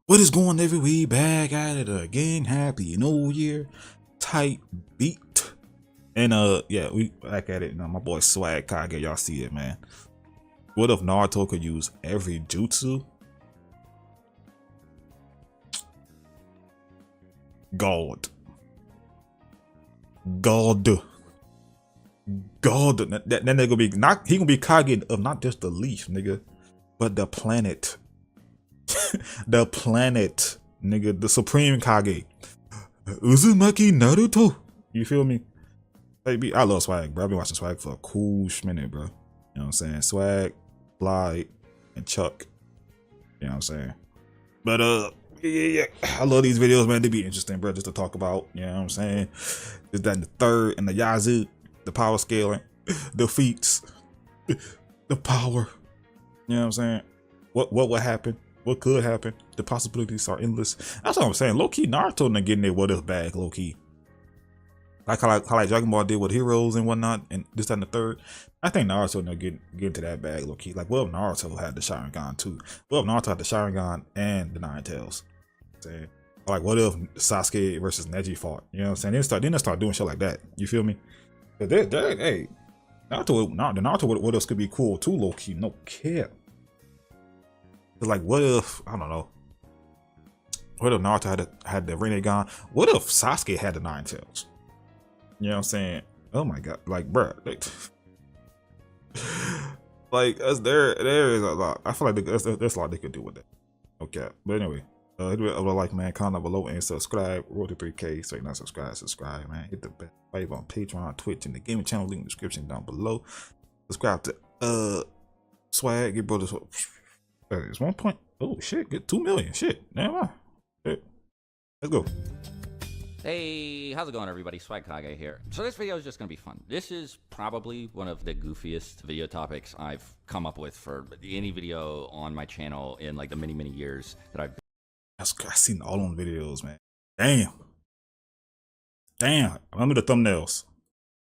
What is going every week? Back at it again. Happy New Year. Tight beat. And yeah, we back at it. You know, my boy swagkage. Y'all see it, man. What if Naruto could use every jutsu? God. God. God. That nigga gonna be not, he gonna be Kage of not just the leaf, nigga, but the planet. The planet, nigga, the supreme Kage. Uzumaki Naruto. You feel me? Baby, I love swag, bro. I've been watching swag for a cool minute, bro. You know what I'm saying? Swag, Fly, and Chuck. You know what I'm saying? But yeah. I love these videos, man. They be interesting, bro, just to talk about. You know what I'm saying? Is that in the third and the Yazoo, the power scaling, the feats, the power. You know what I'm saying? What would happen? What could happen? The possibilities are endless. That's what I'm saying. Low key, Naruto not getting their what if bag. Low key, like how Dragon Ball did with heroes and whatnot, and this and the third. I think Naruto not getting into that bag. Low key, like what if Naruto had the Sharingan too? What if Naruto had the Sharingan and the Nine Tails? Saying like what if Sasuke versus Neji fought? You know what I'm saying? Then they start doing shit like that. You feel me? But hey, Naruto what else could be cool too? Low key, no care. Like what if, I don't know, what if Naruto had the Rinnegan? What if Sasuke had the Nine Tails? You know what I'm saying? Oh my god, like bruh, like there is a lot. I feel like there's a lot they could do with that. Okay, but anyway, hit the like, man, comment below and subscribe. Roll to 3K, so you're not subscribe, man. Hit the bell on Patreon, Twitch, and the gaming channel link in the description down below. Subscribe to swag, get brothers. It's 1 point. Oh shit, get 2 million. Shit, never mind. Shit. Let's go. Hey, how's it going, everybody? swagkage here. So this video is just going to be fun. This is probably one of the goofiest video topics I've come up with for any video on my channel in like the many years that I've seen all on videos, man. Damn. Remember the thumbnails.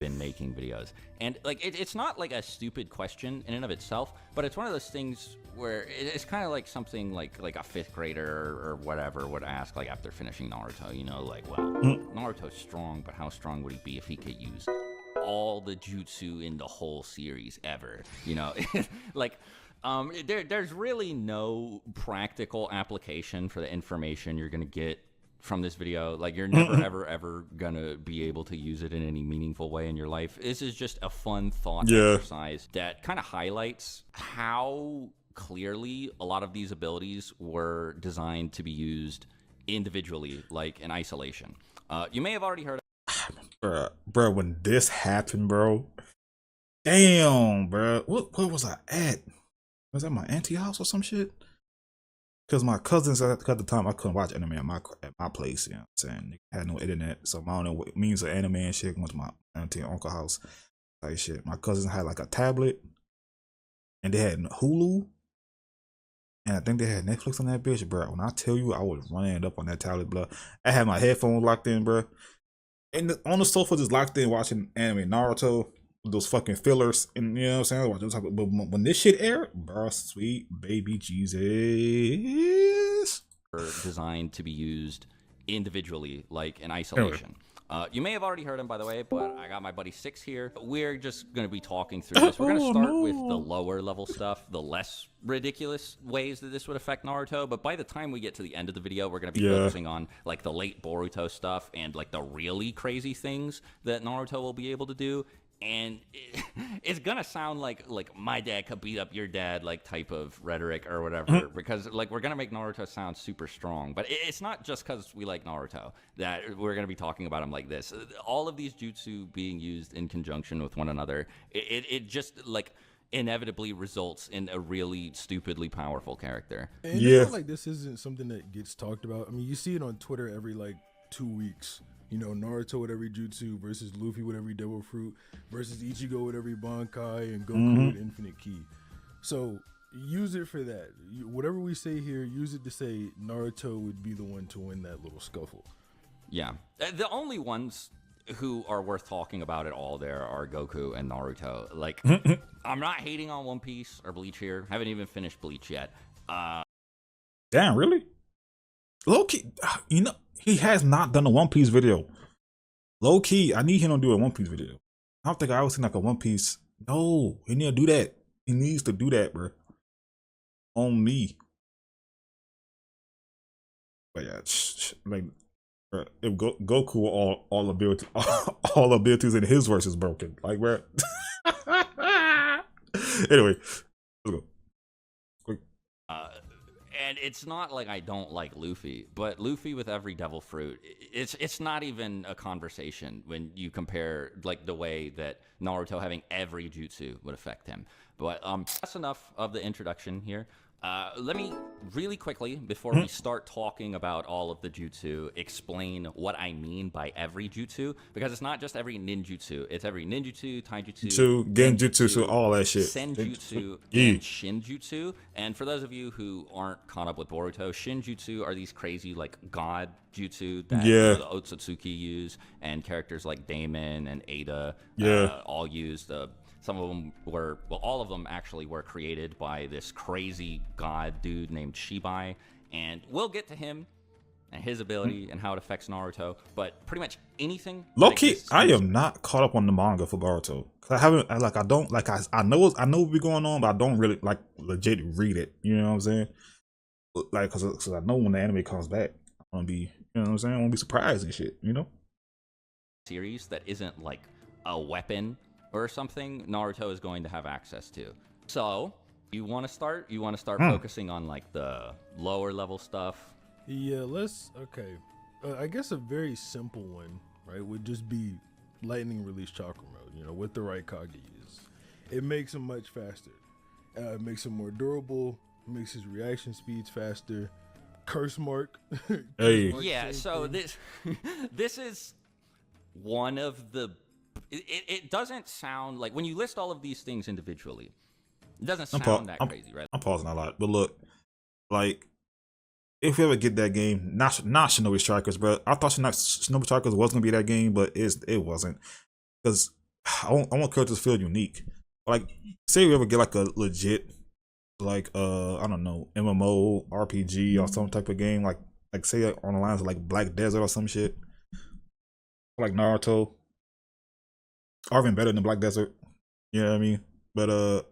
been making videos. And like it's not like a stupid question in and of itself, but it's one of those things where it's kind of like something like a fifth grader or whatever would ask like after finishing Naruto, you know, like, well, Naruto's strong, but how strong would he be if he could use all the jutsu in the whole series ever, you know? Like there's really no practical application for the information you're gonna get from this video. Like you're never ever gonna be able to use it in any meaningful way in your life. This is just a fun thought exercise that kind of highlights how clearly a lot of these abilities were designed to be used individually, like in isolation. You may have already heard bro, when this happened, bro, damn, bro, what was I at? Was that my auntie house or some shit? Because my cousins at the time, I couldn't watch anime at my place, you know what I'm saying? They had no internet, so I don't know what means of anime and shit. Went to my auntie and uncle house, like shit. My cousins had like a tablet, and they had Hulu, and I think they had Netflix on that bitch, bro. When I tell you, I was running up on that tablet, bro. I had my headphones locked in, bro, and on the sofa just locked in watching anime Naruto. Those fucking fillers, and you know what I'm saying? But when this shit aired, bro, sweet baby Jesus, designed to be used individually, like in isolation. You may have already heard him, by the way, but I got my buddy Six here. We're just going to be talking through this. We're going to start with the lower level stuff, the less ridiculous ways that this would affect Naruto. But by the time we get to the end of the video, we're going to be focusing on like the late Boruto stuff and like the really crazy things that Naruto will be able to do. And it's gonna sound like my dad could beat up your dad like type of rhetoric or whatever, because like we're gonna make Naruto sound super strong. But it's not just because we like Naruto that we're gonna be talking about him like this. All of these jutsu being used in conjunction with one another, it just like inevitably results in a really stupidly powerful character. And it's not like this isn't something that gets talked about. I mean, you see it on Twitter every like 2 weeks. You know, Naruto with every jutsu versus Luffy with every devil fruit versus Ichigo with every Bankai and Goku with infinite ki. So use it for that. Whatever we say here, use it to say Naruto would be the one to win that little scuffle. Yeah. The only ones who are worth talking about at all there are Goku and Naruto. Like, I'm not hating on One Piece or Bleach here. I haven't even finished Bleach yet. Damn, really? Low key, you know, he has not done a One Piece video. Low key, I need him to do a One Piece video. I don't think I ever seen like a One Piece. No, he need to do that. He needs to do that, bro. On me. But yeah, like, bro, if Goku all ability all abilities in his verse is broken, like, bro. Anyway, let's go. Quick. And it's not like I don't like Luffy, but Luffy with every devil fruit, it's not even a conversation when you compare like the way that Naruto having every jutsu would affect him. But that's enough of the introduction here. Let me really quickly, before we start talking about all of the jutsu, explain what I mean by every jutsu, because it's not just every ninjutsu. It's every ninjutsu, taijutsu, Genjutsu, so all that shit. Senjutsu, and Shinjutsu. And for those of you who aren't caught up with Boruto, Shinjutsu are these crazy, like, god jutsu that the Otsutsuki use, and characters like Daemon and Ada all use. Some of them were, well, all of them actually were created by this crazy god dude named Shibai. And we'll get to him and his ability and how it affects Naruto. But pretty much anything. Low-key, I am not caught up on the manga for Boruto. I haven't, like, I don't, like, I know what's going on, but I don't really, like, legit read it. You know what I'm saying? Like, cause I know when the anime comes back, I'm gonna be, you know what I'm saying? I'm gonna be surprised and shit, you know? Series that isn't like a weapon or something Naruto is going to have access to. So you want to start focusing on like the lower level stuff. Yeah, okay. I guess a very simple one, right, would just be lightning release chakra mode, you know, with the right kage use. It makes him much faster. It makes him more durable, makes his reaction speeds faster. Curse mark. Hey. Yeah, so this this is one of the it doesn't sound like, when you list all of these things individually, it doesn't sound that crazy, right? I'm pausing a lot, but look, like, if we ever get that game, not Shinobi Strikers, bro. I thought Shinobi Strikers was gonna be that game, but it wasn't, because I want characters to feel unique. Like, say we ever get like a legit, like, I don't know, MMO RPG or some type of game, like say on the lines of like Black Desert or some shit, like Naruto. Or even better than Black Desert. You know what I mean? But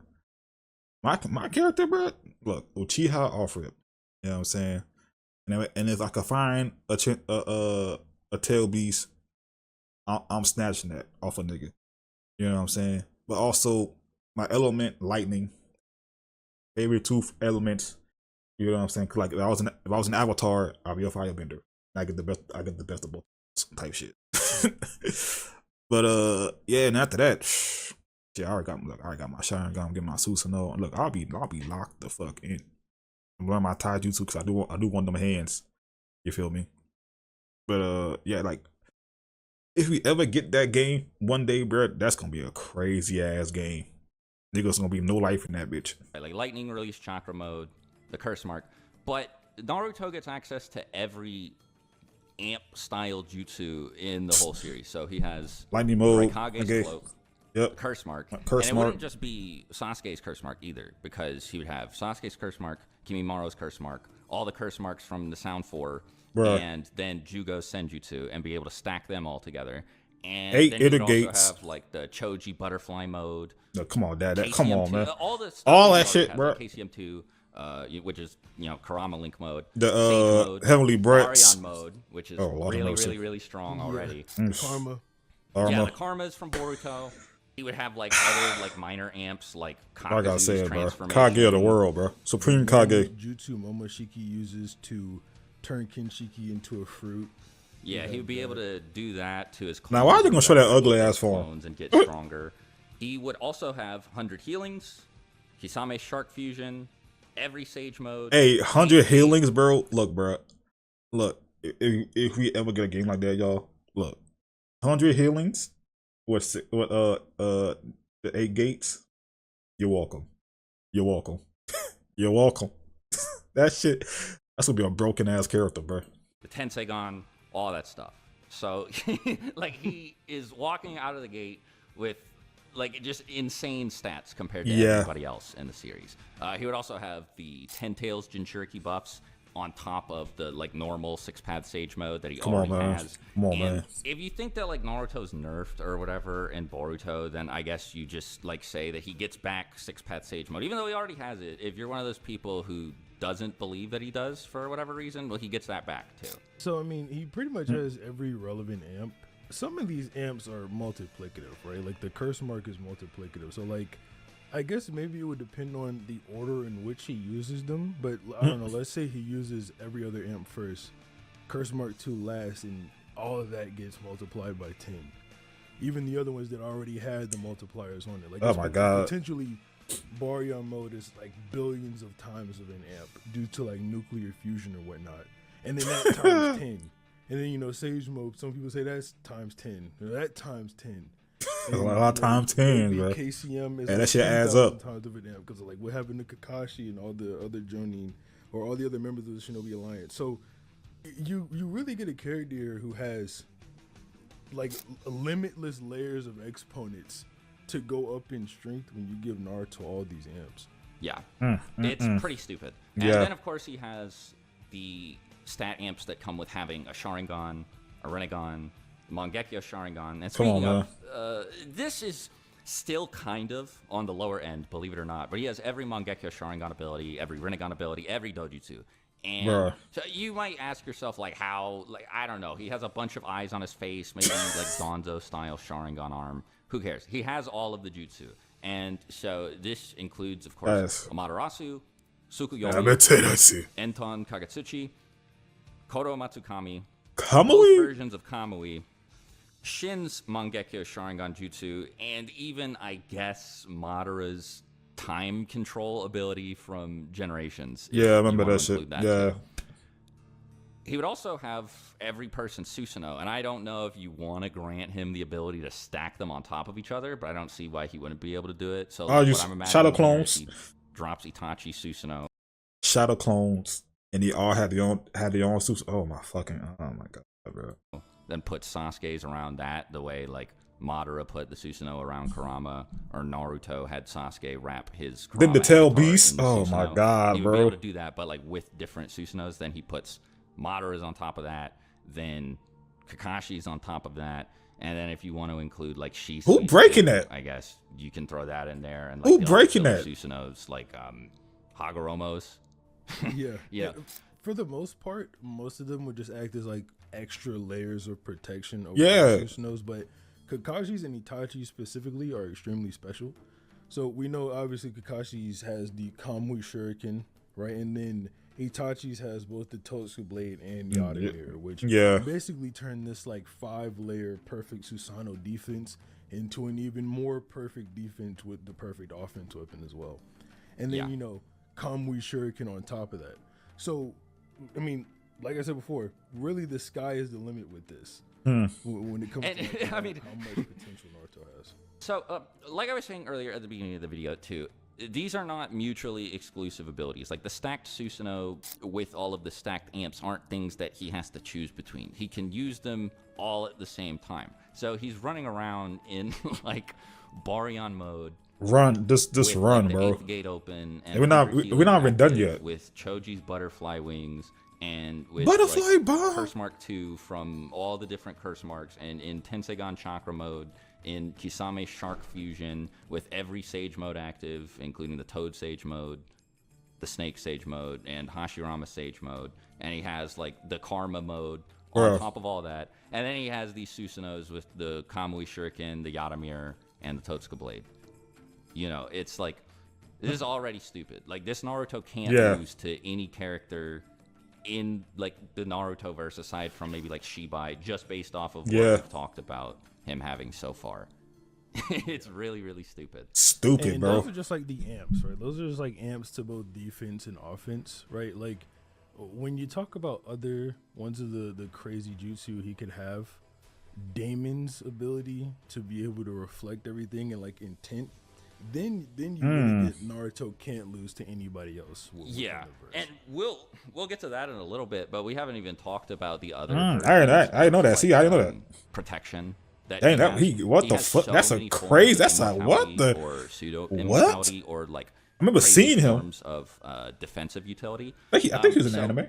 my character, bro, look, Uchiha Alfred. You know what I'm saying? And if I could find a tail beast, I'm snatching that off a nigga. You know what I'm saying? But also my element, lightning. Favorite two elements. You know what I'm saying? Cause like if I was an Avatar, I'd be a firebender. I get the best of both type shit. But yeah, and after that, shit, I already got my Sharingan gun, get my Susanoo. Look, I'll be locked the fuck in. I'm learning my taijutsu because I do want them hands. You feel me? But yeah, like, if we ever get that game one day, bro, that's gonna be a crazy ass game. Niggas gonna be no life in that bitch. Like lightning release chakra mode, the curse mark. But Naruto gets access to every amp style jutsu in the whole series. So he has lightning mode, Raikage's cloak, curse mark, and it wouldn't just be Sasuke's curse mark either, because he would have Sasuke's curse mark, Kimimara's curse mark, all the curse marks from the Sound 4, and then Jugo's Senjutsu, and be able to stack them all together. And then you could also have like the Choji butterfly mode. No, come on, Dad. Come on, man. All that shit, bro. Like KCM2. Which is, you know, Kurama Link mode, the Sage mode, Heavenly Brats, Arion mode, which is really strong already. Karma. Yeah, the Karmas from Boruto. He would have like other like minor amps, like Kakuzu's transformation. Kage of the world, bro. Supreme Kage. Jutsu Momoshiki uses to turn Kinshiki into a fruit. Yeah, he would be able to do that to his clones. Now, why are they gonna show that ugly ass form and get stronger? He would also have 100 healings, Kisame Shark Fusion, every Sage mode. Hey, 100 healings, bro. Look, bro. Look, if we ever get a game like that, y'all, look, 100 healings with the 8 gates. You're welcome. You're welcome. You're welcome. That shit. That's gonna be a broken ass character, bro. The Tensegon, all that stuff. So, like, he is walking out of the gate with like just insane stats compared to everybody else in the series. He would also have the 10 Tails Jinchuriki buffs on top of the like normal 6-path Sage mode that he Come on, already man. has. Come on, And man. if you think that like Naruto's nerfed or whatever in Boruto, then I guess you just like say that he gets back 6-path Sage mode, even though he already has it. If you're one of those people who doesn't believe that he does for whatever reason, well, he gets that back too. So I mean, he pretty much has every relevant amp. Some of these amps are multiplicative, right? Like the curse mark is multiplicative. So like, I guess maybe it would depend on the order in which he uses them. But I don't know. Let's say he uses every other amp first, curse mark 2 last, and all of that gets multiplied by 10. Even the other ones that already had the multipliers on it. Like, Oh my God. Potentially, Baryon mode is like billions of times of an amp due to like nuclear fusion or whatnot. And then that times 10. And then, you know, Sage mode, some people say that's times 10. That times 10. A lot of times 10, bro. KCM is And that like shit adds up. 10,000 times of an amp because of like what happened to Kakashi and all the other Jonin or all the other members of the Shinobi Alliance. So you really get a character here who has like limitless layers of exponents to go up in strength when you give Naruto all these amps. Yeah, it's pretty stupid. And Yeah. then of course he has the stat amps that come with having a Sharingan, a Rinnegan, Mangekyo Sharingan. And speaking of, this is still kind of on the lower end, believe it or not, but he has every Mangekyo Sharingan ability, every Rinnegan ability, every Dojutsu. And Bruh. so you might ask yourself, like, how, like, I don't know, he has a bunch of eyes on his face, maybe like Gonzo-style Sharingan arm. Who cares? He has all of the jutsu. And so this includes, of course, Yes. Amaterasu, I Tsukuyomi, bet that's it. Enton Kagetsuchi, Kodo Matsukami, both Kamui? versions of Kamui, Shin's Mangekyo Sharingan Jutsu, and even, I guess, Madara's time control ability from Generations. if Yeah, I you remember wanna that shit. include that Yeah. too. He would also have every person Susanoo, and I don't know if you want to grant him the ability to stack them on top of each other, but I don't see why he wouldn't be able to do it. So Oh, you what I'm imagining shadow here clones. is he drops Itachi Susanoo. Shadow clones, and they all had their own suits. Oh my god, bro. Then put Sasuke's around that, the way like Madara put the Susanoo around Kurama, or Naruto had Sasuke wrap his Kurama Then the tail avatar beast. in the Oh my Susanoo. god, He would be bro. able to do that, but like with different Susanoos. Then he puts Madara's on top of that, then Kakashi's on top of that, and then if you want to include like Shisui's Who breaking that? I guess you can throw that in there. And Who like, the breaking other that? Susanoos, like Hagoromo's. Yeah. Yeah. For the most part, most of them would just act as like extra layers of protection over Yeah. the Susanoo's, but Kakashi's and Itachi's specifically are extremely special. So we know obviously Kakashi's has the Kamui Shuriken, right? And then Itachi's has both the Totsu Blade and Yada Mirror, which Yeah. basically turn this like 5-layer perfect Susanoo defense into an even more perfect defense with the perfect offense weapon as well. And then, Yeah. you know, Kamui Shuriken on top of that. So, I mean, like I said before, really the sky is the limit with this. When it comes And, to like, I mean- how much potential Naruto has. So, like I was saying earlier at the beginning of the video too, these are not mutually exclusive abilities. Like the stacked Susanoo with all of the stacked amps aren't things that he has to choose between. He can use them all at the same time. So he's running around in like Baryon mode. Run, just with, run, like, the bro. 8th gate open, and We're not Hyper even Healing done active yet. With Choji's butterfly wings and with Butterfly like, bomb. Curse Mark 2 from all the different curse marks, and in Tensegon Chakra mode, in Kisame Shark Fusion, with every Sage mode active, including the Toad Sage mode, the Snake Sage mode, and Hashirama Sage mode, and he has like the Karma mode on Bro. top of all that, and then he has these Susanoos with the Kamui Shuriken, the Yada Mirror, and the Totsuka Blade. You know, it's like, this is already stupid. Like, this Naruto can't Yeah. lose to any character in, like, the Naruto verse, aside from maybe, like, Shibai, just based off of what Yeah. we've talked about him having so far. It's really, really stupid. Stupid, And bro. those are just like the amps, right? Those are just like amps to both defense and offense, right? Like when you talk about other ones of the crazy jutsu he could have, Damon's ability to be able to reflect everything and like intent, then you really get Naruto can't lose to anybody else. Within Yeah, the verse. and we'll get to that in a little bit, but we haven't even talked about the other. I versions didn't know of, that. See, I didn't know that. Protection. That Dang, has. what the has fuck? so That's a many forms crazy- of that's a what immortality the- or pseudo What? immortality or like I remember crazy seeing him. forms of defensive utility. I think he was in So the anime.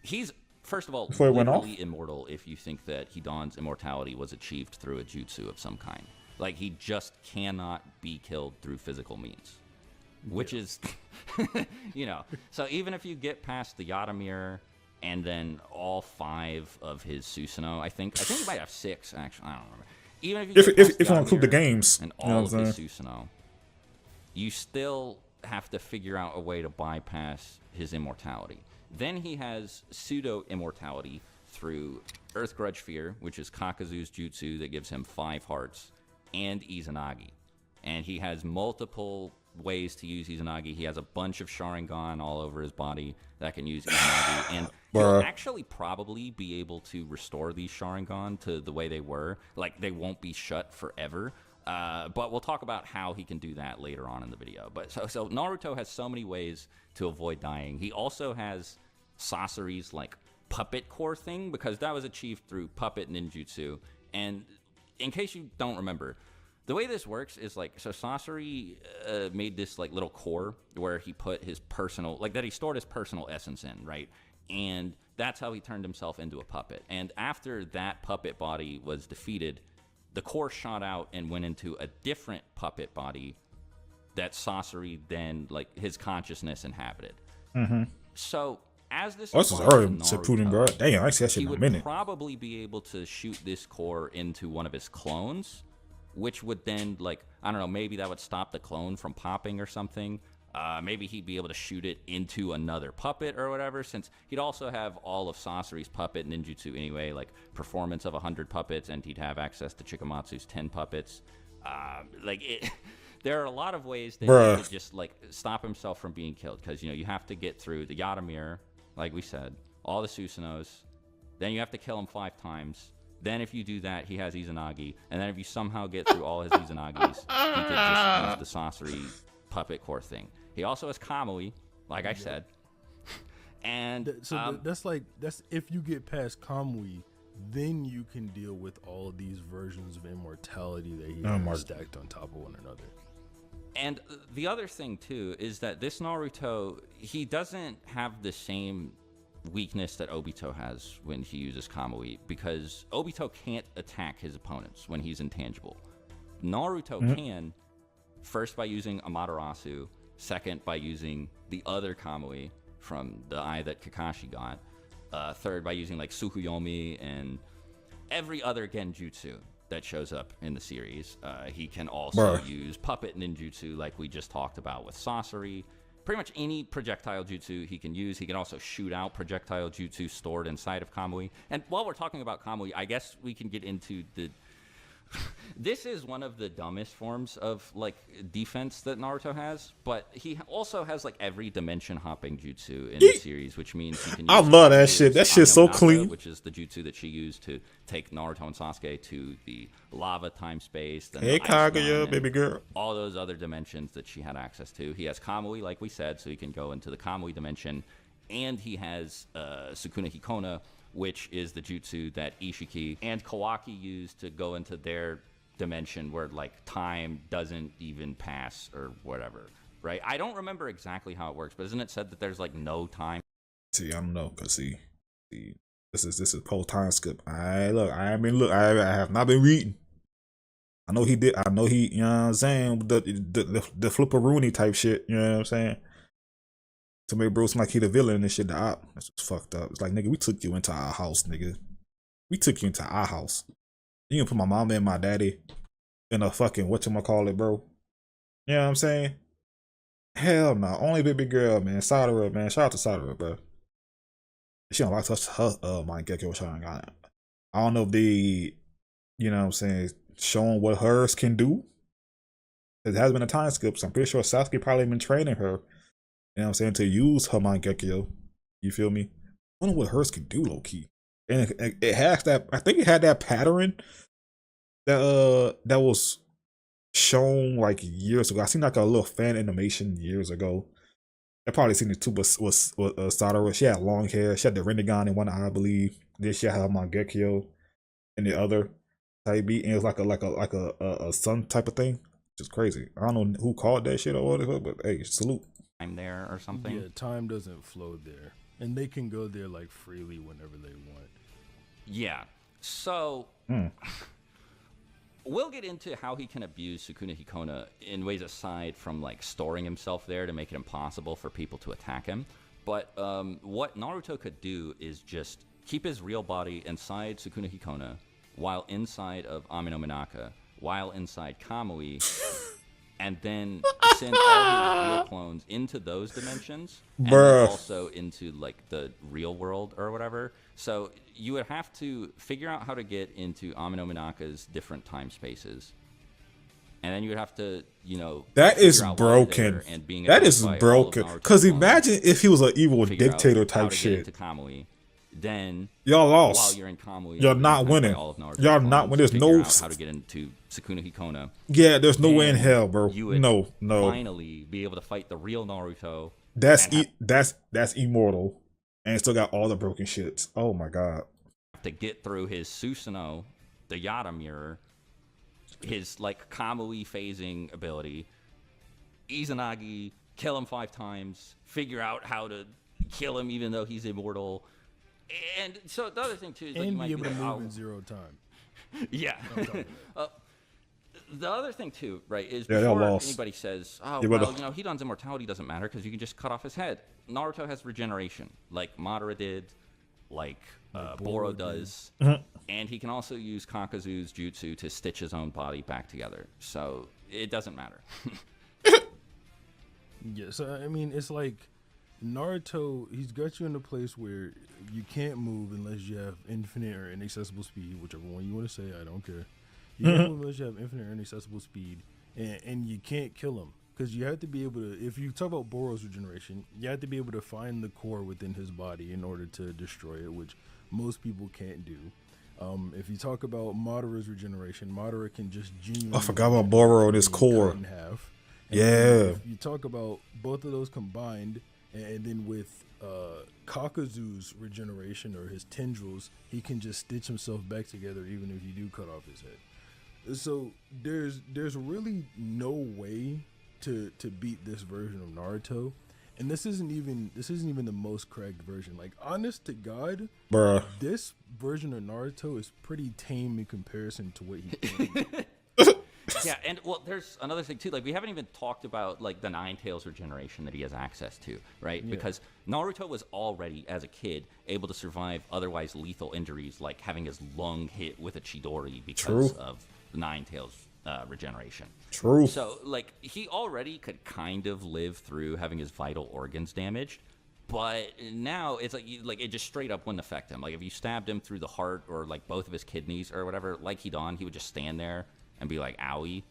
He's, first of all, Before it went off? literally immortal if you think that Hidan's immortality was achieved through a jutsu of some kind. Like, he just cannot be killed through physical means. Which is, you know, so even if you get past the Yatamir and then all 5 of his Susanoo, I think he might have 6, actually, I don't remember. Even if you get past if you include the Yatamir games and you know all what of I'm his saying? Susanoo, you still have to figure out a way to bypass his immortality. Then he has pseudo-immortality through Earth Grudge Fear, which is Kakazu's jutsu that gives him 5 hearts, and Izanagi. And he has multiple ways to use Izanagi. He has a bunch of Sharingan all over his body that can use Izanagi. And he'll actually probably be able to restore these Sharingan to the way they were. Like, they won't be shut forever. But we'll talk about how he can do that later on in the video. But so Naruto has so many ways to avoid dying. He also has Sasori's, like, puppet core thing, because that was achieved through puppet ninjutsu. And in case you don't remember, the way this works is, like, so Sasori made this, like, little core where he put his personal, like, that he stored his personal essence in, right? And that's how he turned himself into a puppet. And after that puppet body was defeated, the core shot out and went into a different puppet body that Sasori then, like, his consciousness inhabited. So as this This is applies to early Shippuden, bro. Damn, I see that shit he in a would minute. probably be able to shoot this core into one of his clones, which would then, like, I don't know, maybe that would stop the clone from popping or something. Maybe he'd be able to shoot it into another puppet or whatever, since he'd also have all of Sasori's puppet ninjutsu anyway, like performance of 100 puppets, and he'd have access to Chikamatsu's 10 puppets. There are a lot of ways that he could just, like, stop himself from being killed, because, you know, you have to get through the Yatamir, like we said, all the Susanos, then you have to kill him 5 times. Then if you do that, he has Izanagi. And then if you somehow get through all his Izanagis, he could just use the Sasori puppet core thing. He also has Kamui, like I said. And that's if you get past Kamui, then you can deal with all of these versions of immortality that he has stacked on top of one another. And the other thing, too, is that this Naruto, he doesn't have the same weakness that Obito has when he uses Kamui, because Obito can't attack his opponents when he's intangible. Naruto can, first by using Amaterasu, second by using the other Kamui from the eye that Kakashi got, third by using, like, Tsukuyomi and every other genjutsu that shows up in the series. He can also use puppet ninjutsu, like we just talked about with Sasori. Pretty much any projectile jutsu he can use. He can also shoot out projectile jutsu stored inside of Kamui. And while we're talking about Kamui, I guess we can get into the... This is one of the dumbest forms of, like, defense that Naruto has, but he also has, like, every dimension hopping jutsu in the series, which means he can use... I love that shit. That shit's so clean. Which is the jutsu that she used to take Naruto and Sasuke to the lava time space. Hey, Kaguya, baby girl. All those other dimensions that she had access to. He has Kamui, like we said, so he can go into the Kamui dimension, and he has Sukuna Hikona, which is the jutsu that Ishiki and Kawaki used to go into their dimension where, like, time doesn't even pass or whatever, right? I don't remember exactly how it works, but isn't it said that there's, like, no time? See, I don't know, cause see, this is post time skip. I have not been reading. I know he did. I know he, you know what I'm saying, the flipperoonie type shit. You know what I'm saying? To make bro seem like he the villain and shit, the op. That's just fucked up. It's like, nigga, we took you into our house, nigga. We took you into our house. You can put my mama and my daddy in a fucking whatchamacallit, bro. You know what I'm saying? Hell no. Only baby girl, man. Sadara, man. Shout out to Sadara, bro. She don't like to touch her my Gekko Sharingan. I don't know if they, you know what I'm saying, showing what hers can do. It has been a time skip, so I'm pretty sure Sasuke probably been training her. You know what I'm saying? To use her Mangekyo. You feel me? I wonder what hers can do, low key. And it has that, I think it had that pattern that was shown like years ago. I seen like a little fan animation years ago. I probably seen it too, but was Sadara. She had long hair. She had the Rinnegan in one eye, I believe. Then she had her Mangekyo in the other type beat. And it was like a sun type of thing. Which is crazy. I don't know who called that shit or whatever, but hey, salute. Time there or something. Yeah, time doesn't flow there. and they can go there like freely whenever they want. Yeah. So we'll get into how he can abuse Sukuna Hikona in ways aside from like storing himself there to make it impossible for people to attack him. But what Naruto could do is just keep his real body inside Sukuna Hikona, while inside of Amino Minaka, while inside Kamui, and then send all his real clones into those dimensions, and then also into like the real world or whatever. So you would have to figure out how to get into Amino Minaka's different time spaces. And then you would have to, you know, that is broken. That is broken. Because imagine if he was an evil dictator type shit. To Kamui, then y'all lost. While you're in Kamui, you're not winning. Y'all not winning. There's no how to get into Sukuna Hikona. Yeah, there's no way in hell, bro. You would no. finally be able to fight the real Naruto. That's immortal, and still got all the broken shits. Oh my god. To get through his Susanoo, the Yada mirror, his like Kamui phasing ability, Izanagi, kill him 5 times, figure out how to kill him even though he's immortal. And so the other thing too is like, and you might be able be to like, move in 0 time. Yeah. The other thing too, right, is yeah, before anybody says, "Oh, yeah, well, you know, Hidan's immortality doesn't matter because you can just cut off his head." Naruto has regeneration, like Madara did, like Boro does, and he can also use Kakazu's jutsu to stitch his own body back together. So it doesn't matter. Yeah, so I mean, it's like Naruto, he's got you in a place where you can't move unless you have infinite or inaccessible speed, whichever one you want to say, I don't care. You can't move unless you have infinite or inaccessible speed, and you can't kill him. Because you have to be able to, if you talk about Boro's regeneration, you have to be able to find the core within his body in order to destroy it, which most people can't do. If you talk about Madara's regeneration, Madara can just genuinely... I forgot about Boro and his core. In half. And yeah. If you talk about both of those combined, and then with Kakazu's regeneration or his tendrils, he can just stitch himself back together even if you do cut off his head. So there's really no way to beat this version of Naruto, and this isn't even the most cracked version. Like, honest to God, bruh, this version of Naruto is pretty tame in comparison to what he can do. Yeah, and well, there's another thing too. Like, we haven't even talked about like the Nine Tails regeneration that he has access to, right? Yeah. Because Naruto was already, as a kid, able to survive otherwise lethal injuries, like having his lung hit with a Chidori because of the Nine Tails regeneration. True. So, like, he already could kind of live through having his vital organs damaged, but now it's like it just straight up wouldn't affect him. Like, if you stabbed him through the heart or like both of his kidneys or whatever, like Hidan, he would just stand there and be like, owie.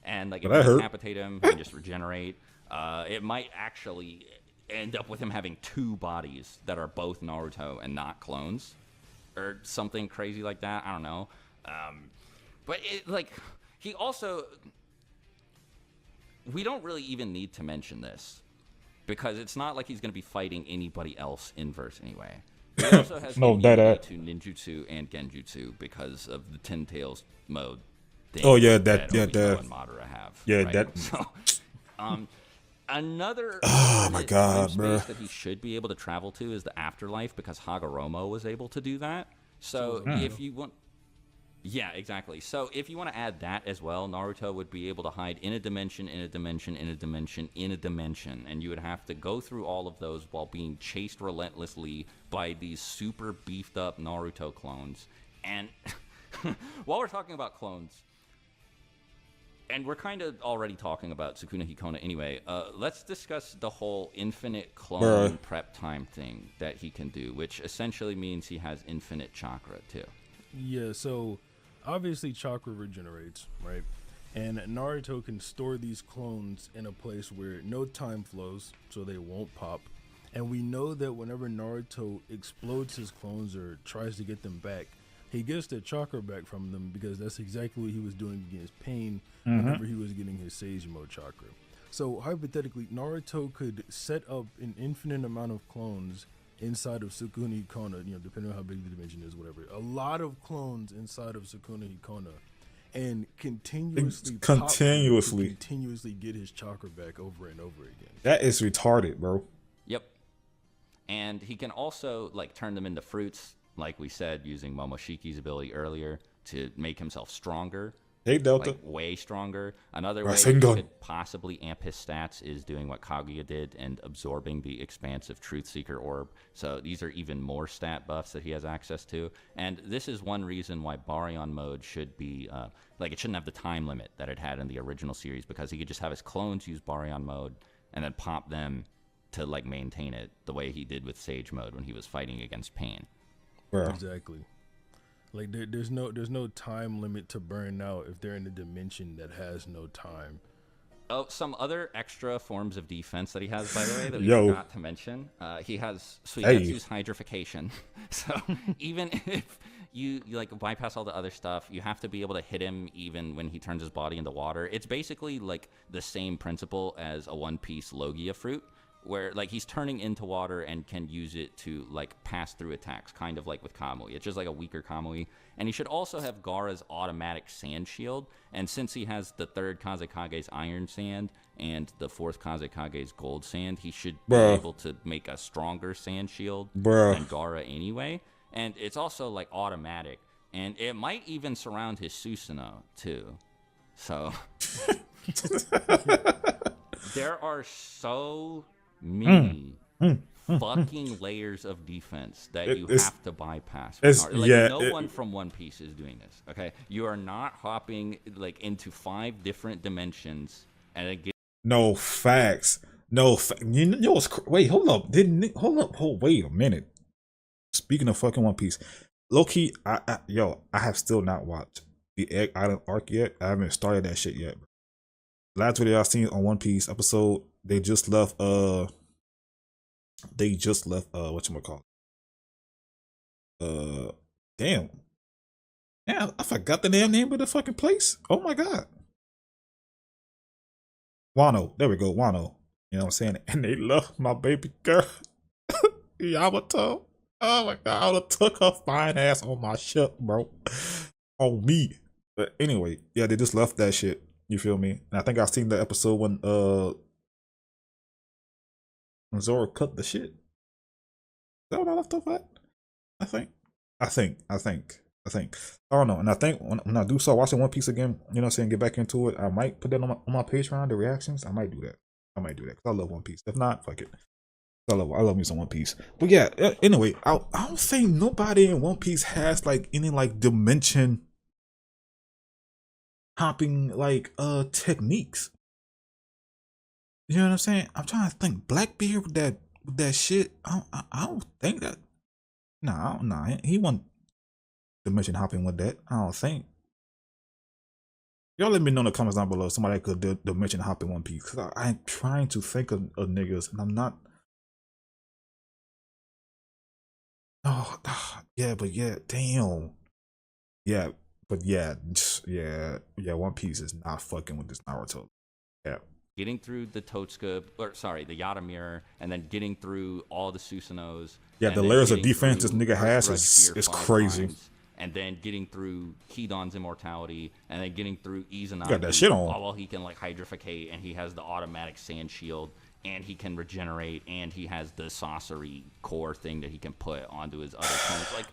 And like, if you decapitate him, he can just regenerate. It might actually end up with him having 2 bodies that are both Naruto and not clones, or something crazy like that. I don't know. But he also, we don't really even need to mention this because it's not like he's going to be fighting anybody else in verse anyway. He also has to ninjutsu and genjutsu because of the Ten Tails mode thing. Oh yeah, that Obito and Madara have. Yeah, right? that. So, another my god, bro, that he should be able to travel to is the afterlife because Hagoromo was able to do that. So if you want. Yeah, exactly. So if you want to add that as well, Naruto would be able to hide in a dimension, in a dimension, in a dimension, in a dimension, and you would have to go through all of those while being chased relentlessly by these super beefed up Naruto clones. And while we're talking about clones, and we're kind of already talking about Sukuna Hikona anyway, let's discuss the whole infinite clone prep time thing that he can do, which essentially means he has infinite chakra too. Yeah, so obviously chakra regenerates, right? And Naruto can store these clones in a place where no time flows, so they won't pop. And we know that whenever Naruto explodes his clones or tries to get them back, he gets the chakra back from them because that's exactly what he was doing against pain whenever he was getting his Sage Mode chakra. So hypothetically, Naruto could set up an infinite amount of clones inside of Sukuna Hikona, you know, depending on how big the dimension is, whatever. A lot of clones inside of Sukuna Hikona, and continuously get his chakra back over and over again. That is retarded, bro. Yep. And he can also like turn them into fruits, like we said, using Momoshiki's ability earlier to make himself stronger. Hey, Delta. Like way stronger. Another way he Rasengan. could possibly amp his stats is doing what Kaguya did and absorbing the expansive Truth Seeker Orb. So these are even more stat buffs that he has access to. And this is one reason why Baryon mode should be, like it shouldn't have the time limit that it had in the original series, because he could just have his clones use Baryon mode and then pop them to like maintain it the way he did with Sage mode when he was fighting against Pain. Bro. Exactly. Like there's no time limit to burn out if they're in a dimension that has no time. Oh, some other extra forms of defense that he has, by the way, that we Yo. forgot to mention. He has Suigetsu's hydrification. So even if you like bypass all the other stuff, you have to be able to hit him even when he turns his body into water. It's basically like the same principle as a One Piece Logia fruit, where like he's turning into water and can use it to like pass through attacks, kind of like with Kamui. It's just like a weaker Kamui. And he should also have Gaara's automatic sand shield. And since he has the third Kazekage's iron sand and the fourth Kazekage's gold sand, he should be able to make a stronger sand shield than Gaara anyway. And it's also like automatic. And it might even surround his Susanoo too. So there are so many fucking layers of defense that you have to bypass. No one from One Piece is doing this. Okay, you are not hopping like into 5 different dimensions and again. No facts. You know what's wait, hold up. Wait a minute. Speaking of fucking One Piece, low key, I have still not watched the Egg Island arc yet. I haven't started that shit yet. Last video I seen on One Piece episode, they just left whatchamacallit. Damn, I forgot the damn name of the fucking place. Oh my god. Wano. There we go, Wano. You know what I'm saying? And they love my baby girl, Yamato. Oh my god, I would have took her fine ass on my ship, bro. On me. But anyway, yeah, they just left that shit. You feel me? And I think I've seen the episode when Zoro cut the shit. Is that what I left off at? I think. I don't know. And I think when I do start watching One Piece again, you know what I'm saying, get back into it, I might put that on my Patreon, the reactions. I might do that. Because I love One Piece. If not, fuck it. I love me some One Piece. But yeah, anyway, I don't think nobody in One Piece has like any like dimension hopping like techniques. You know what I'm saying? I'm trying to think. Blackbeard with that shit. I don't think that. Nah. He wasn't dimension hopping with that. I don't think. Y'all let me know in the comments down below somebody could do dimension hop in One Piece. Cause I'm trying to think of niggas and I'm not. Oh yeah, but yeah, damn. Yeah, but yeah, One Piece is not fucking with this Naruto. Yeah. Getting through the the Yata Mirror, and then getting through all the Susanos. Yeah, the layers of defense this nigga has is crazy. Times, and then getting through Kidon's immortality, and then getting through Izanagi. Got that shit on. While he can like hydrificate, and he has the automatic sand shield, and he can regenerate, and he has the sorcery core thing that he can put onto his other clones. Like,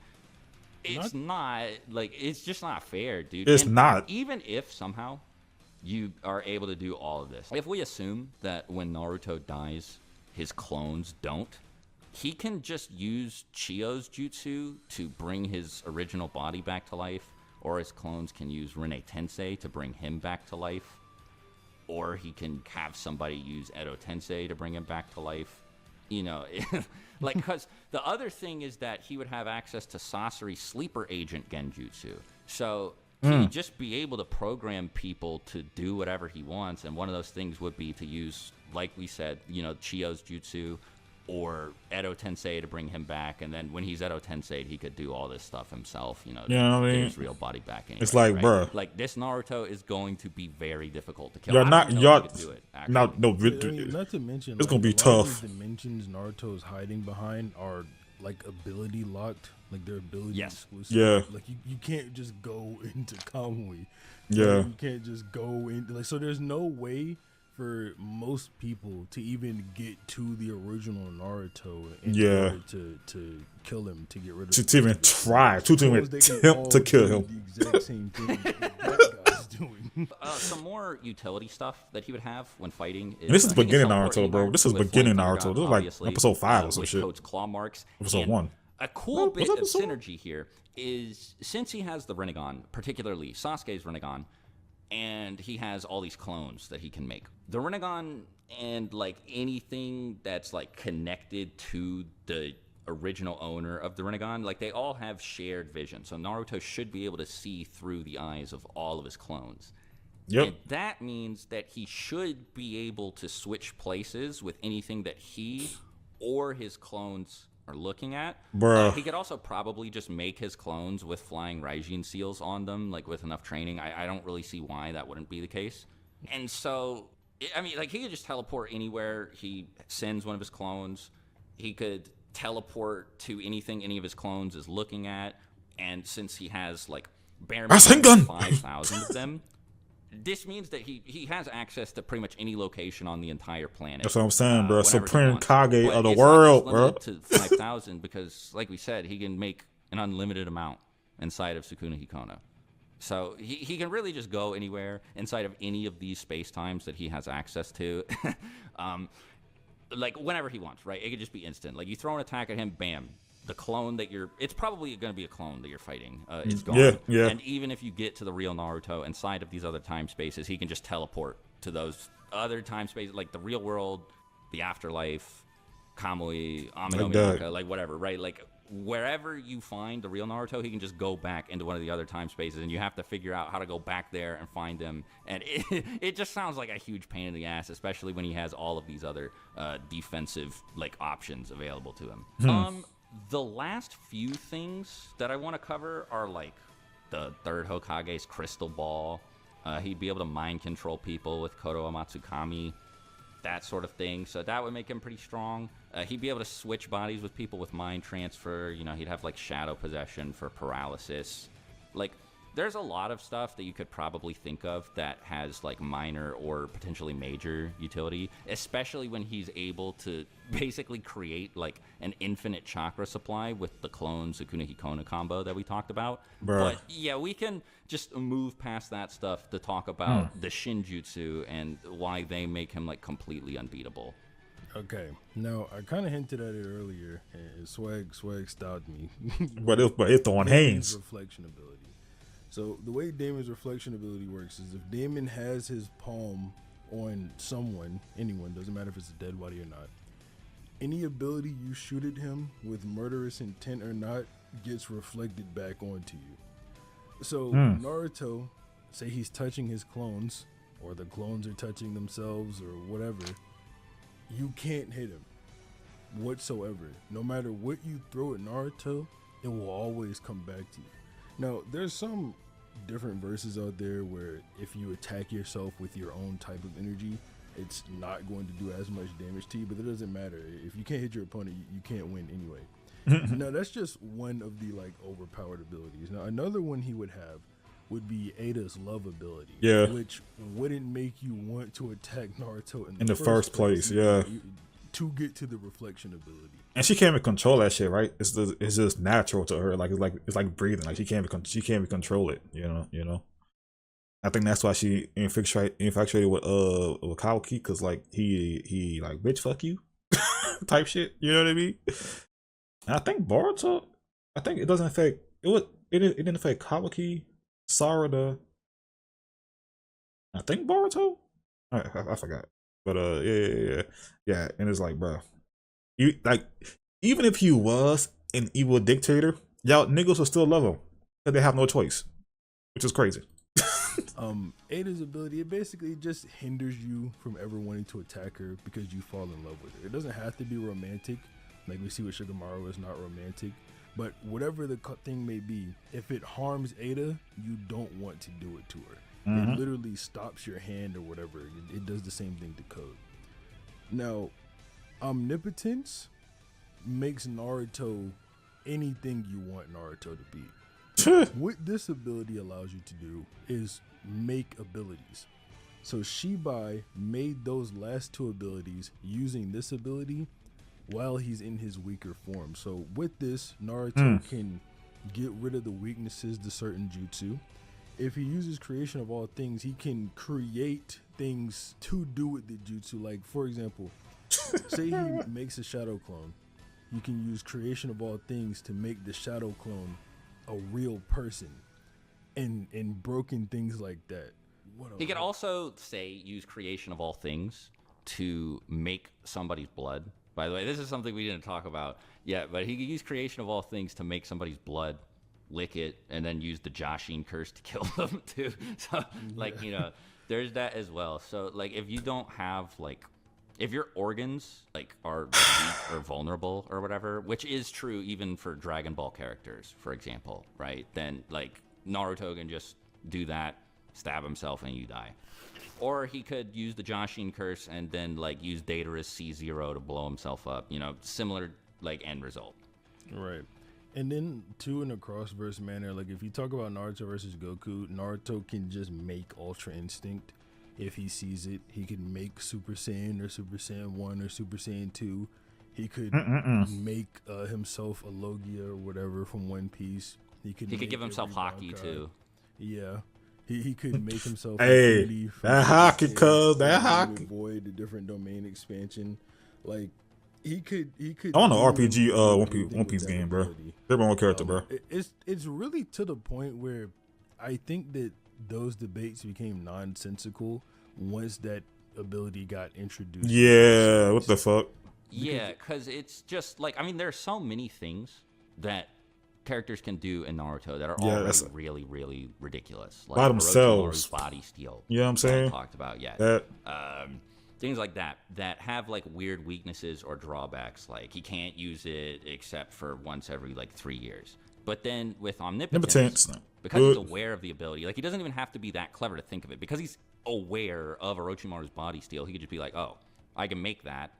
it's just not fair, dude. It's not. Even if somehow you are able to do all of this, if we assume that when Naruto dies, his clones don't, he can just use Chiyo's jutsu to bring his original body back to life, or his clones can use Rene Tensei to bring him back to life, or he can have somebody use Edo Tensei to bring him back to life. You know, like, because the other thing is that he would have access to Sasori sleeper agent genjutsu. So he'd just be able to program people to do whatever he wants, and one of those things would be to use, like we said, you know, Chiyo's jutsu or Edo Tensei to bring him back, and then when he's Edo Tensei, he could do all this stuff himself, you know, to get his real body back anyway. It's like, bruh. Like, this Naruto is going to be very difficult to kill. Not to mention, it's gonna be a lot tough. of these dimensions Naruto is hiding behind are like ability locked, like their ability exclusive. Yeah. Like you can't just go into Kamui. Yeah. Like, you can't just go in. Like, so there's no way for most people to even get to the original Naruto in Yeah. order to kill him, to get rid of To even try, to even attempt to kill him. The exact same thing that guy's doing. Some more utility stuff that he would have when fighting. And this is he can beginning teleport Naruto, bro. anywhere This is with beginning Flying Naruto. Thunder This is God, like obviously, episode 5 or some with shit. Code's claw marks. Episode And 1. A cool Was bit that of episode? synergy here is since he has the Rinnegan, particularly Sasuke's Rinnegan, and he has all these clones that he can make. The Rinnegan and like anything that's like connected to the original owner of the Rinnegan, like they all have shared vision. So Naruto should be able to see through the eyes of all of his clones. Yep. And that means that he should be able to switch places with anything that he or his clones are looking at. Bruh. He could also probably just make his clones with flying Raijin seals on them, like with enough training. I don't really see why that wouldn't be the case. And so, I mean, like he could just teleport anywhere. He sends one of his clones. He could teleport to anything any of his clones is looking at. And since he has like bare minimum 5,000 of them, this means that he has access to pretty much any location on the entire planet. That's what I'm saying, bro. whenever he Supreme wants. Kage But of the it's not world, just bro. limited to 5,000 because, like we said, he can make an unlimited amount inside of Sukuna Hikono. So he can really just go anywhere inside of any of these space times that he has access to. Like whenever he wants, right? It could just be instant. Like you throw an attack at him, bam. The clone that it's probably going to be a clone that you're fighting. Is gone. Yeah, yeah. And even if you get to the real Naruto inside of these other time spaces, he can just teleport to those other time spaces, like the real world, the afterlife, Kamui, Amino Miyaka, like whatever, right? Like wherever you find the real Naruto, he can just go back into one of the other time spaces, and you have to figure out how to go back there and find him. And it just sounds like a huge pain in the ass, especially when he has all of these other defensive like options available to him. The last few things that I want to cover are like the third Hokage's crystal ball. He'd be able to mind control people with Kodo Amatsukami, that sort of thing. So that would make him pretty strong. He'd be able to switch bodies with people with mind transfer. You know, he'd have like shadow possession for paralysis. Like, there's a lot of stuff that you could probably think of that has like minor or potentially major utility, especially when he's able to basically create like an infinite chakra supply with the clone Sukuna Hikono combo that we talked about. Bruh. But yeah, we can just move past that stuff to talk about the Shinjutsu and why they make him like completely unbeatable. Okay, now I kind of hinted at it earlier, and Swag stopped me. But it's throwing Damon's hands. reflection ability. So the way Damon's reflection ability works is if Damon has his palm on someone, anyone, doesn't matter if it's a dead body or not, any ability you shoot at him with murderous intent or not gets reflected back onto you. So Naruto, say he's touching his clones, or the clones are touching themselves or whatever, you can't hit him whatsoever. No matter what you throw at Naruto, it will always come back to you. Now, there's some different verses out there where if you attack yourself with your own type of energy, it's not going to do as much damage to you, but it doesn't matter. If you can't hit your opponent, you can't win anyway. Now, that's just one of the like overpowered abilities. Now, another one he would have would be Ada's love ability, Yeah. which wouldn't make you want to attack Naruto In the first place, yeah. To get to the reflection ability. And she can't even control that shit, right? It's just natural to her. It's like breathing. Like she can't even control it. You know. I think that's why she infatuated with Kawaki, cause like he like bitch fuck you type shit. You know what I mean? And I think Boruto. I think it doesn't affect it didn't affect Kawaki, Sarada. I think Boruto. I forgot. But yeah. And it's like, bro, you like even if he was an evil dictator, y'all niggas will still love him because they have no choice, which is crazy. Ada's ability, it basically just hinders you from ever wanting to attack her because you fall in love with her. It doesn't have to be romantic, like we see with Shikamaru is not romantic, but whatever the thing may be, if it harms Ada, you don't want to do it to her. It literally stops your hand or whatever. It does the same thing to Code. Now, omnipotence makes Naruto anything you want Naruto to be. What this ability allows you to do is make abilities. So Shibai made those last two abilities using this ability while he's in his weaker form. So with this, Naruto can get rid of the weaknesses to certain jutsu. If he uses creation of all things, he can create things to do with the jutsu. Like, for example, say he makes a shadow clone. You can use creation of all things to make the shadow clone a real person and broken things like that. He could also use creation of all things to make somebody's blood. By the way, this is something we didn't talk about yet, but he could use creation of all things to make somebody's blood, lick it, and then use the Jashin curse to kill them too. So, like, you know, there's that as well. So, like, if you don't have, like, if your organs, like, are weak or vulnerable or whatever, which is true even for Dragon Ball characters, for example, right? Then, like, Naruto can just do that, stab himself, and you die. Or he could use the Jashin curse and then, like, use Datara's C0 to blow himself up. You know, similar, like, end result. Right. And then, too, in a cross-verse manner, like, if you talk about Naruto versus Goku, Naruto can just make Ultra Instinct. If he sees it, he can make Super Saiyan or Super Saiyan 1 or Super Saiyan 2. He could make himself a Logia or whatever from One Piece. He could give himself Haki, too. Yeah. He could make himself hey, that Haki, cuz that Haki. Avoid the different domain expansion. Like, he could. I want an RPG One Piece game, bro. They're my own character, bro. It's really to the point where I think that those debates became nonsensical once that ability got introduced. Yeah, what the fuck? Yeah, because it's just like, I mean, there are so many things that characters can do in Naruto that are already really, really ridiculous. Like by themselves. Body steal. You know what I'm saying? Talked about, yeah. That. Things like that have like weird weaknesses or drawbacks. Like he can't use it except for once every like 3 years. But then with omnipotence, because he's aware of the ability, like he doesn't even have to be that clever to think of it. Because he's aware of Orochimaru's body steal, he could just be like, oh, I can make that,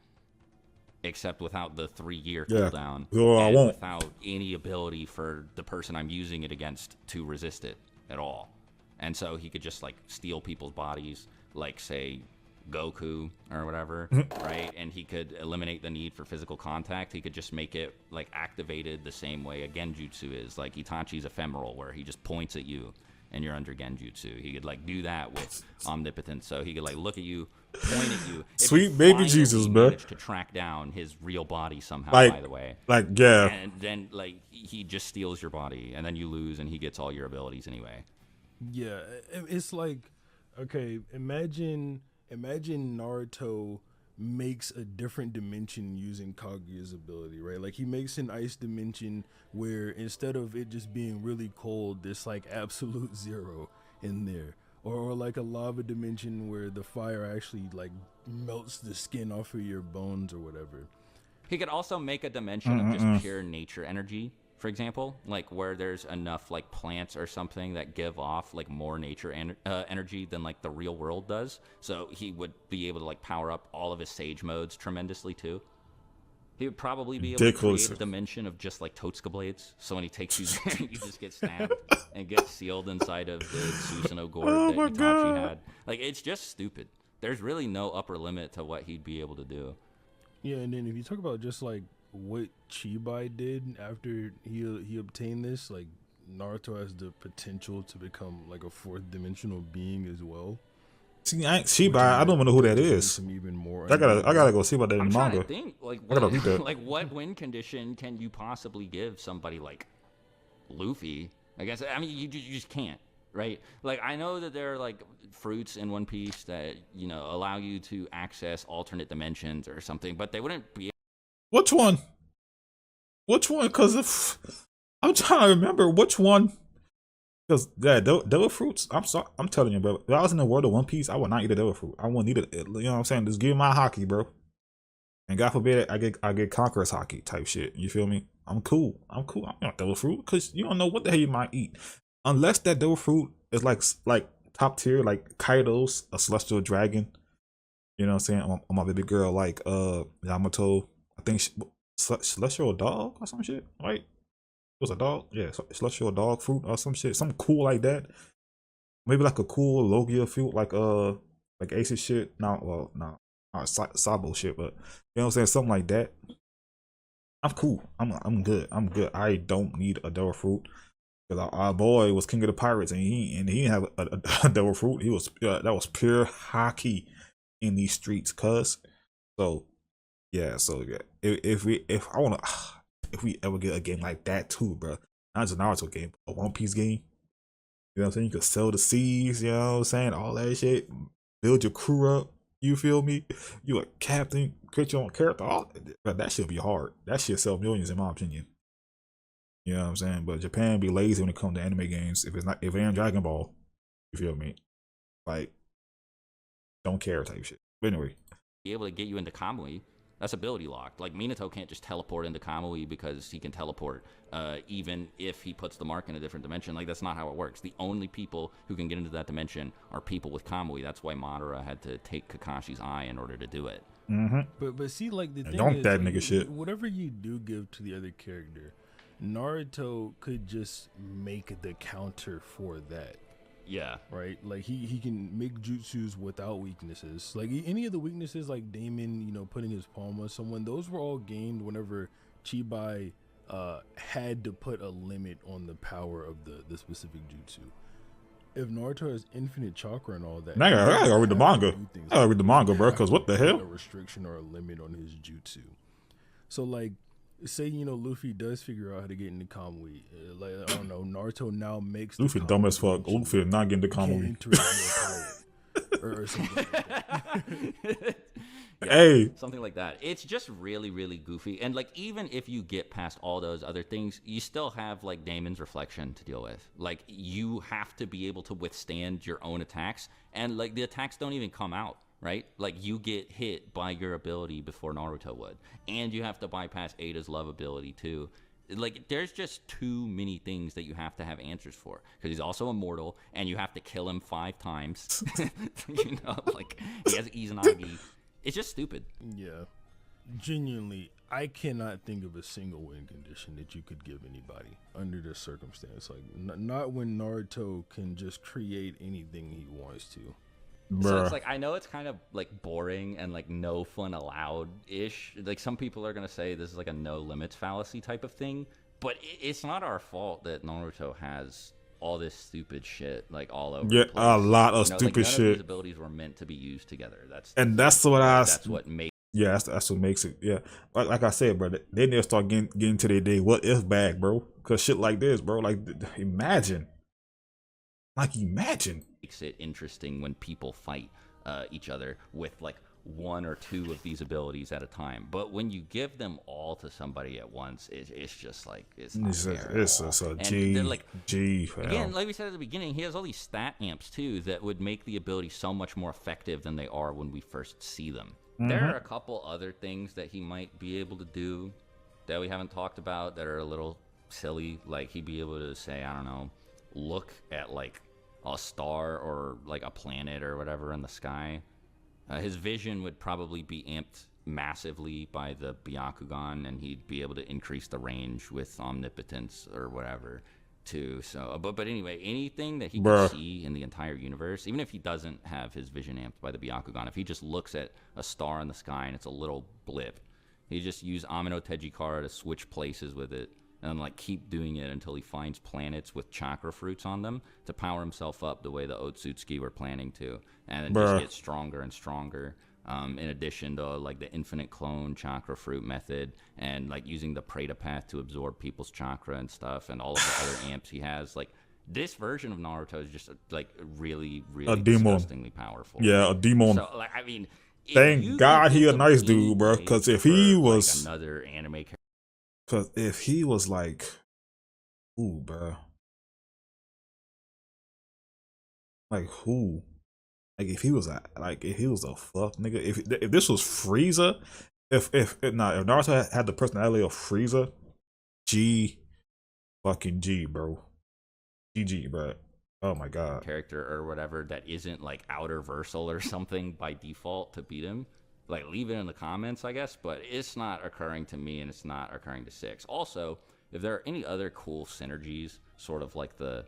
except without the 3-year cooldown, and without any ability for the person I'm using it against to resist it at all. And so he could just like steal people's bodies, like say Goku or whatever, right? And he could eliminate the need for physical contact. He could just make it like activated the same way a Genjutsu is, like Itachi's ephemeral, where he just points at you and you're under Genjutsu. He could like do that with omnipotence, so he could like look at you, point at you. Sweet baby Jesus, bro. To track down his real body somehow, like, by the way. Like, yeah. And then like he just steals your body, and then you lose, and he gets all your abilities anyway. Yeah, it's like, okay, imagine Naruto makes a different dimension using Kaguya's ability, right? Like he makes an ice dimension where instead of it just being really cold, there's like absolute zero in there. Or like a lava dimension where the fire actually like melts the skin off of your bones or whatever. He could also make a dimension of just pure nature energy, for example, like where there's enough like plants or something that give off like more nature energy than like the real world does. So he would be able to like power up all of his sage modes tremendously too. He would probably be able to create a dimension of just like Totsuka blades. So when he takes you there, you just get stabbed and get sealed inside of the Susanoo gourd that Itachi had. Like, it's just stupid. There's really no upper limit to what he'd be able to do. Yeah, and then if you talk about just like what Chibai did after he obtained this, like Naruto has the potential to become like a fourth dimensional being as well. See, Chibai, I don't even know who that is. Even more. I gotta go see about that in the manga. I'm trying to think, like what win condition can you possibly give somebody like Luffy? I guess, I mean, you just can't, right? Like, I know that there are like fruits in One Piece that, you know, allow you to access alternate dimensions or something, but they wouldn't be. Which one? Because I'm trying to remember which one. Because devil fruits, I'm telling you, bro. If I was in the world of One Piece, I would not eat a devil fruit. I wouldn't eat it. You know what I'm saying? Just give me my Haki, bro. And God forbid I get Conqueror's Haki type shit. You feel me? I'm cool. I'm not devil fruit because you don't know what the hell you might eat, unless that devil fruit is like top tier, like Kaido's a celestial dragon. You know what I'm saying? On my baby girl, like Yamato. I think celestial dog or some shit, right? It was a dog, yeah, celestial dog fruit or some shit, something cool like that. Maybe like a cool Logia fruit, like like Ace shit. No, well, no, not Sabo shit, but you know what I'm saying, something like that. I'm cool. I'm good. I'm good. I don't need a devil fruit because our boy was king of the pirates, and he didn't have a devil fruit. He was that was pure hockey in these streets, cuz. So yeah, if I wanna if we ever get a game like that too, bro, not just a Naruto game, a One Piece game. You know what I'm saying? You could sell the seas, you know what I'm saying? All that shit. Build your crew up. You feel me? You a captain, create your own character. All that should be hard. That shit sell millions in my opinion. You know what I'm saying? But Japan be lazy when it comes to anime games. If it ain't Dragon Ball, you feel me? Like, don't care type shit. But anyway. Be able to get you into Kamui. That's ability locked. Like, Minato can't just teleport into Kamui because he can teleport, even if he puts the mark in a different dimension. Like, that's not how it works. The only people who can get into that dimension are people with Kamui. That's why Madara had to take Kakashi's eye in order to do it. But see, like, the thing don't is, that like, nigga shit. Whatever you do give to the other character, Naruto could just make the counter for that. Yeah. Right? Like, he can make jutsus without weaknesses. Like, any of the weaknesses, like Damon, you know, putting his palm on someone, those were all gained whenever Chibai had to put a limit on the power of the specific jutsu. If Naruto has infinite chakra and all that, I gotta read the manga. I gotta read the manga, bro, because what the hell? A restriction or a limit on his jutsu. So, like, say, you know, Luffy does figure out how to get into Kamui. Like, I don't know, Naruto now makes Luffy dumb as fuck. Luffy not getting to Kamui. Or something like that. Yeah, hey, something like that. It's just really, really goofy. And like, even if you get past all those other things, you still have like Damon's reflection to deal with. Like, you have to be able to withstand your own attacks, and like the attacks don't even come out, right? Like, you get hit by your ability before Naruto would, and you have to bypass Ada's love ability too. Like, there's just too many things that you have to have answers for, because he's also immortal, and you have to kill him 5 times. You know, like, he has Izanagi. It's just stupid. Yeah. Genuinely, I cannot think of a single win condition that you could give anybody under this circumstance. Like, not when Naruto can just create anything he wants to. So it's like, I know it's kind of like boring and like no fun allowed ish. Like, some people are gonna say this is like a no limits fallacy type of thing, but it's not our fault that Naruto has all this stupid shit like all over. Yeah, the place. a lot of Like, stupid none shit. Of these abilities were meant to be used together. That's what makes. Yeah, that's what makes it. Yeah, like I said, bro, they need to start getting to their day what if bag, bro. Cause shit like this, bro. Like, imagine. Makes it interesting when people fight each other with like 1 or 2 of these abilities at a time. But when you give them all to somebody at once, it's just like it's a G. Like, G. Again, like we said at the beginning, he has all these stat amps too that would make the ability so much more effective than they are when we first see them. There are a couple other things that he might be able to do that we haven't talked about that are a little silly. Like, he'd be able to say, I don't know, look at like a star or like a planet or whatever in the sky. His vision would probably be amped massively by the Byakugan, and he'd be able to increase the range with omnipotence or whatever too. So, but anyway, anything that he can see in the entire universe, even if he doesn't have his vision amped by the Byakugan, if he just looks at a star in the sky and it's a little blip, he just use Amino Tejikara to switch places with it, and like keep doing it until he finds planets with chakra fruits on them to power himself up the way the Otsutsuki were planning to, and then just get stronger and stronger. In addition to like the infinite clone chakra fruit method, and like using the Preta path to absorb people's chakra and stuff, and all of the other amps he has. Like, this version of Naruto is just like really, really disgustingly powerful. Yeah, a demon. So, like, I mean, thank God he a nice dude, bro. Because if he was like another anime character. Because if he was like, ooh, bro. Like, who? Like, if he was a fuck nigga, if this was Frieza, if Naruto had the personality of Frieza, fucking G, bro. GG, bro. Oh my God. Character or whatever that isn't like outer versal or something by default to beat him. Like, leave it in the comments, I guess, but it's not occurring to me, and it's not occurring to Six. Also, if there are any other cool synergies, sort of like the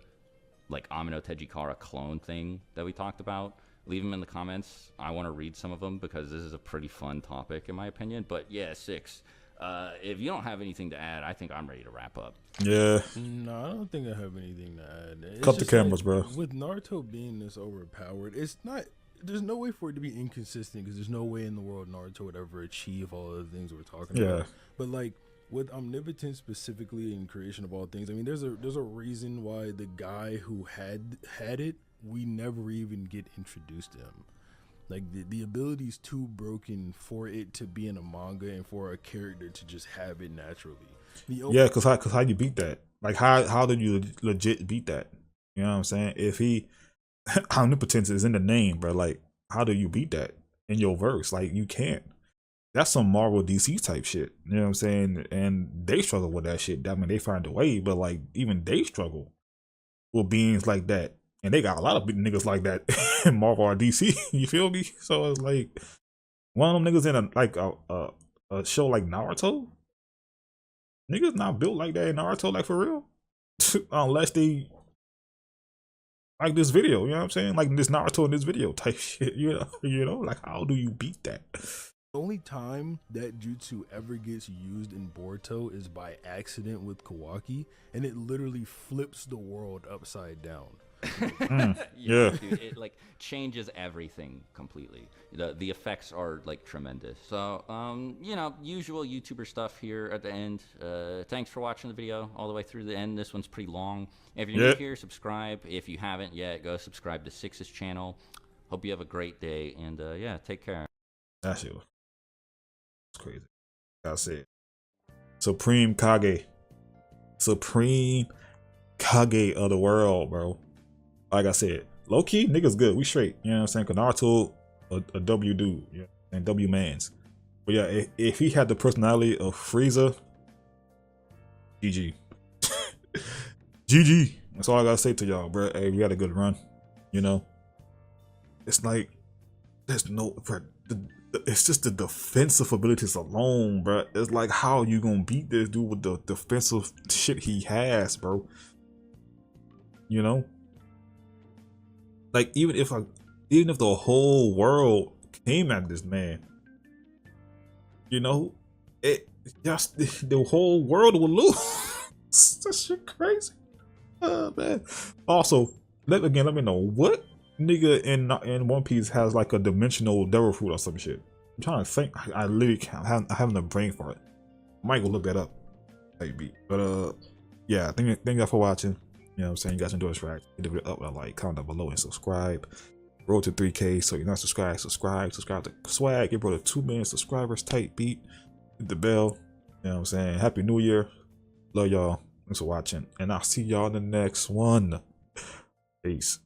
Amino Tejikara clone thing that we talked about, leave them in the comments. I want to read some of them because this is a pretty fun topic in my opinion. But yeah, 6. If you don't have anything to add, I think I'm ready to wrap up. Yeah. No, I don't think I have anything to add. It's Cut the just cameras, bro. With Naruto being this overpowered, it's not. There's no way for it to be inconsistent because there's no way in the world Naruto would ever achieve all of the things we're talking about. But like with omnipotence specifically in creation of all things, I mean, there's a reason why the guy who had it, we never even get introduced to him. Like the ability's too broken for it to be in a manga and for a character to just have it naturally. Yeah, because how you beat that? Like how did you legit beat that? You know what I'm saying? If he omnipotence is in the name, bro, like how do you beat that in your verse? Like you can't. That's some Marvel DC type shit. You know what I'm saying? And they struggle with that shit. I mean, they find a way, but like even they struggle with beings like that. And they got a lot of big niggas like that in Marvel or DC. You feel me? So it's like one of them niggas in a show like Naruto. Niggas not built like that in Naruto, like for real. Unless they like this video, you know what I'm saying? Like this Naruto in this video type shit, you know, like how do you beat that? The only time that jutsu ever gets used in Boruto is by accident with Kawaki, and it literally flips the world upside down. Yeah, dude, it like changes everything completely. The effects are like tremendous. So you know, usual YouTuber stuff here at the end. Thanks for watching the video all the way through the end. This one's pretty long. If you're new here, subscribe. If you haven't yet, go subscribe to Six's channel. Hope you have a great day, and yeah, take care. That shit was crazy. I said Supreme Kage of the world, bro. Like I said, low key, niggas good. We straight. You know what I'm saying? Cause Naruto a W dude, yeah, and W mans. But yeah, if he had the personality of Frieza, GG. GG. That's all I gotta say to y'all, bro. Hey, we had a good run. You know, it's like there's no, bro, it's just the defensive abilities alone, bro. It's like how you gonna beat this dude with the defensive shit he has, bro. You know. Like even if the whole world came at this man, you know, it just the whole world would lose. That shit crazy. Oh man. Also, let me know what nigga in One Piece has like a dimensional devil fruit or some shit. I'm trying to think. I literally can't. I haven't a brain for it. I might go look that up, maybe. But yeah. Thank y'all for watching. You know what I'm saying? You guys enjoy this track. Hit the video up with a like, comment down below, and subscribe. Road to 3K. So you're not subscribed, subscribe to Swag. Get bro to 2 million subscribers. Tight beat. Hit the bell. You know what I'm saying? Happy New Year. Love y'all. Thanks for watching. And I'll see y'all in the next one. Peace.